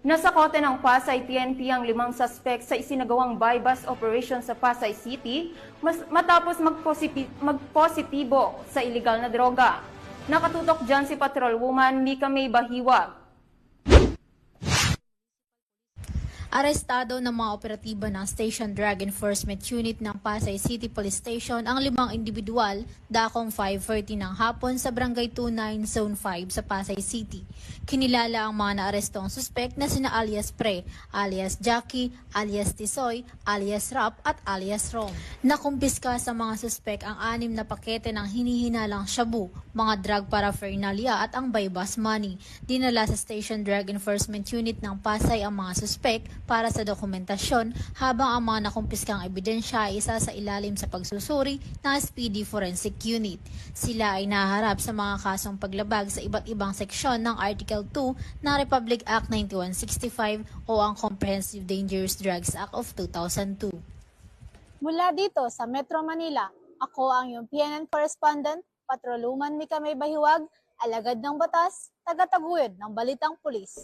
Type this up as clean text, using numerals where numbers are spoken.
Nasa kote ng Pasay PNP ang 5 suspect sa isinagawang buy-bust operation sa Pasay City matapos magpositibo sa iligal na droga. Nakatutok dyan si Patrolwoman Mika May Bahiwag. Arestado ng mga operatiba ng Station Drug Enforcement Unit ng Pasay City Police Station ang 5 individual dakong 5:30 ng hapon sa Barangay 29 Zone 5 sa Pasay City. Kinilala ang mga naarestong suspect na sina alias Pre, alias Jackie, alias Tisoy, alias Rap at alias Rom. Nakumpiska sa mga suspect ang 6 na pakete ng hinihinalang shabu, mga drug paraphernalia at ang buy-bust money. Dinala sa Station Drug Enforcement Unit ng Pasay ang mga suspect para sa dokumentasyon habang ang mga nakumpiskang ebidensya ay isa sa ilalim sa pagsusuri ng SPD Forensic Unit. Sila ay naharap sa mga kasong paglabag sa iba't ibang seksyon ng Article 2 ng Republic Act 9165 o ang Comprehensive Dangerous Drugs Act of 2002. Mula dito sa Metro Manila, ako ang iyong PNN correspondent, Patrolwoman Mika May Bahiwag, alagad ng batas, tagataguyod ng Balitang Pulis.